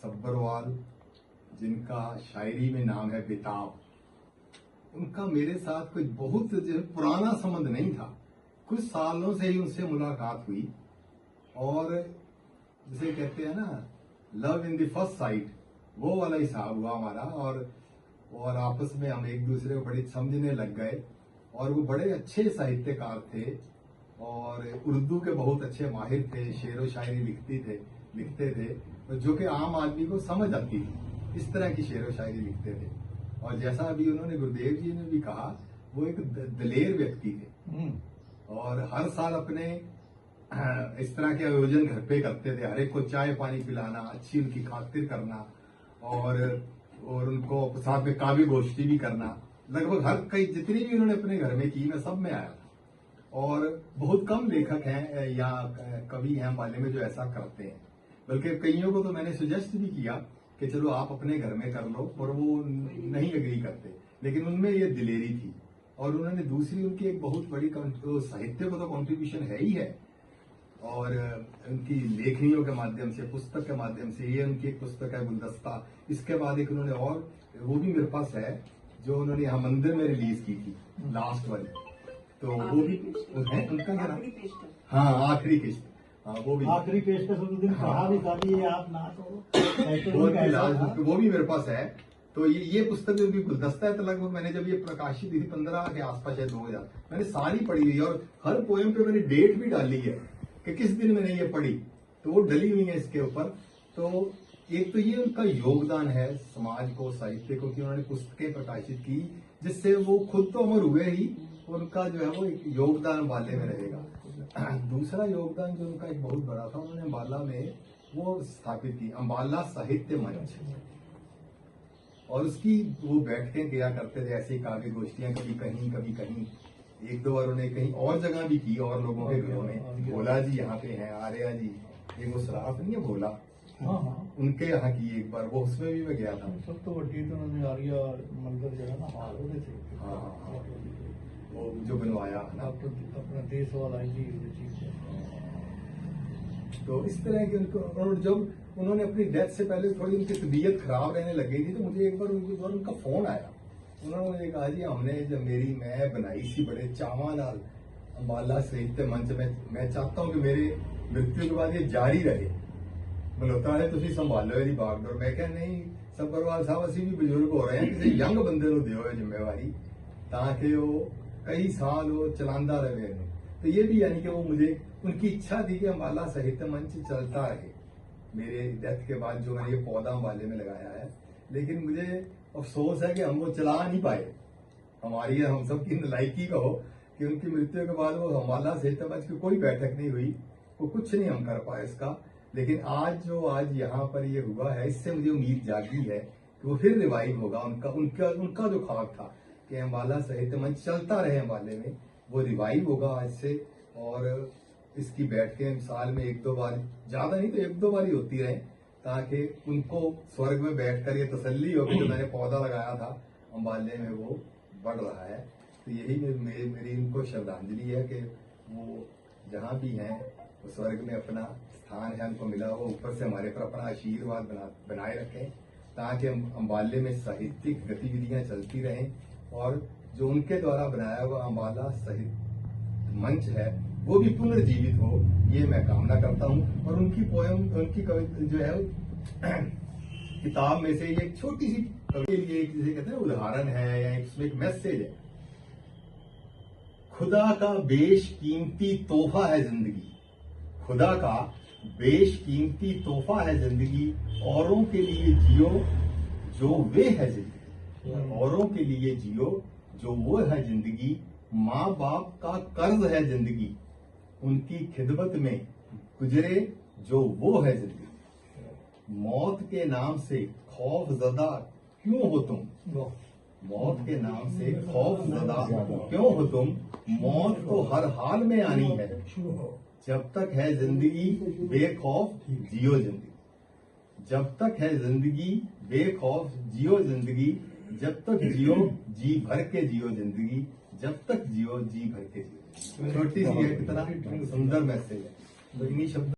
सब्बरवाल, जिनका शायरी में नाम है बेताब, उनका मेरे साथ कोई बहुत पुराना संबंध नहीं था। कुछ सालों से ही उनसे मुलाकात हुई और जिसे कहते हैं ना love in the first sight, वो वाला हिसाब हुआ हमारा। और आपस में हम एक दूसरे को बड़े समझने लग गए। और वो बड़े अच्छे साहित्यकार थे और उर्दू के बहुत अच्छे माहिर थे, शेर व शायरी लिखते थे जो कि आम आदमी को समझ आती थी। इस तरह की शेर व शायरी लिखते थे। और जैसा अभी उन्होंने गुरुदेव जी ने भी कहा, वो एक दलेर व्यक्ति थे और हर साल अपने इस तरह के आयोजन घर पे करते थे। हर एक को चाय पानी पिलाना, अच्छी उनकी खातिर करना और उनको साथ में काव्य गोष्ठी भी करना। लगभग हर कई जितनी भी उन्होंने अपने घर में की, मैं सब में आया था। और बहुत कम लेखक हैं या कवि हैं अम्बाले में जो ऐसा करते हैं। बल्कि कईयों को तो मैंने सजेस्ट भी किया कि चलो आप अपने घर में कर लो, और वो नहीं एग्री करते। लेकिन उनमें ये दिलेरी थी। और उन्होंने दूसरी उनकी एक बहुत बड़ी साहित्य को तो कॉन्ट्रीब्यूशन है ही है, और उनकी लेखनियों के माध्यम से, पुस्तक के माध्यम से। ये उनकी एक पुस्तक है गुलदस्ता। इसके बाद एक उन्होंने और, वो भी मेरे पास है, जो उन्होंने यहाँ मंदिर में रिलीज की थी, लास्ट वाली। तो वो भी उनका क्या नाम? हाँ, आखिरी किस्त। हाँ, वो भी आखिरी पेश का दिन कहा भी था कि आप ना करो, वो भी मेरे पास है। तो ये पुस्तक जो उनकी गुलदस्ता है, तो लगभग मैंने जब ये प्रकाशित हुई थी 15 के आसपास है, 2000, मैंने सारी पढ़ी हुई है। और हर पोएम पे मैंने डेट भी डाली है कि किस दिन मैंने ये पढ़ी, तो वो डली हुई है इसके ऊपर। तो एक तो ये उनका योगदान है समाज को, साहित्य को, कि उन्होंने पुस्तकें प्रकाशित की, जिससे वो खुद तो अमर हुए ही, उनका जो है वो एक योगदान अम्बाले में रहेगा। दूसरा योगदान जो उनका एक बहुत बड़ा था, उन्होंने अम्बाला में वो स्थापित की, अम्बाला साहित्य मंच। और उसकी वो बैठकें किया करते थे, ऐसी काव्य गोष्ठियां, कभी कहीं। एक दो बार उन्हें कहीं और जगह भी की, और लोगों के घरों में। भोला जी यहाँ पे हैं, आर्या जी, एक वो सराफ नहीं है भोला, उनके यहाँ की एक बार, वो उसमें भी मैं गया था। सब तो वड्डी तो उन्होंने आर्या मंदिर जो है ना, हाँ, वो जो बनवाया ना अपना देश वाला ही। तो इस तरह के उनको, और जब उन्होंने अपनी डेथ से पहले थोड़ी उनकी तबीयत खराब रहने लग गई थी, तो मुझे एक बार उनका फोन आया। उन्होंने मुझे कहा, जी हमने जब मैं बनाई सी बड़े चावा नाल अम्बाला साहित्य मंच में, मैं चाहता हूं कि मेरे मृत्यु के बाद ये जारी रहे। मल्होत्रा ने तुसी संभालो यदि बागडोर। मैं क्या, नहीं सब्बरवाल साहब, असी भी बजुर्ग हो रहे हैं, किसी यंग बंदे को दियो जिम्मेवारी, ताकि वो कई साल वो चलांदा रहे। तो ये भी यानी कि वो, मुझे उनकी इच्छा थी कि अम्बाला साहित्य मंच चलता रहे मेरे डेथ के बाद, जो मैंने ये पौधा अम्बाले में लगाया है। लेकिन मुझे अफसोस है कि हम वो चला नहीं पाए। हमारी, हम सब की नलायकी कहो कि उनकी मृत्यु के बाद वो अम्बाला साहित्य मंच की कोई बैठक नहीं हुई, वो कुछ नहीं हम कर पाए इसका। लेकिन आज यहाँ पर ये हुआ है, इससे मुझे उम्मीद जागी है कि वो फिर रिवाइव होगा। उनका जो ख्वाब था कि अम्बाला साहित्य मंच चलता रहे अम्बाले में, वो रिवाइव होगा आज से। और इसकी बैठकें साल में एक दो बार, ज्यादा नहीं तो एक दो बार ही होती रहे, ताकि उनको स्वर्ग में बैठकर ये तसल्ली हो कि जो मैंने पौधा लगाया था अम्बाले में वो बढ़ रहा है। तो यही मेरी इनको श्रद्धांजलि है कि वो जहाँ भी हैं, वो स्वर्ग में अपना स्थान है उनको मिला, वो ऊपर से हमारे पर अपना आशीर्वाद बनाए रखें, ताकि अम्बाले में साहित्यिक गतिविधियां चलती रहें। और जो उनके द्वारा बनाया हुआ अम्बाला साहित्य मंच है, वो भी पुनर्जीवित हो, ये मैं कामना करता हूँ। और उनकी पोयम, उनकी कविता जो है किताब में से ये छोटी सी कविता के लिए, जिसे कहते हैं उदाहरण है, या इसमें एक मैसेज है। खुदा का बेशकीमती तोहफा है जिंदगी, खुदा का बेशकीमती तोहफा है जिंदगी, औरों के लिए जियो जो वे है जिंदगी, औरों के लिए जियो जो वो है जिंदगी, माँ बाप का कर्ज है जिंदगी, उनकी खिदमत में गुजरे जो वो है जिंदगी। मौत के नाम से खौफ ज़दा क्यों हो तुम, मौत के नाम से खौफ ज़दा क्यों हो तुम, मौत तो हर हाल में आनी है, जब तक है जिंदगी बेखौफ जियो जिंदगी, जब तक है जिंदगी बेखौफ जियो जिंदगी, जब तक जियो जी भर के जियो जिंदगी, जब तक जियो जी भर के जियो। छोटी सी है, कितना सुंदर मैसेज है। तो इन्हीं शब्द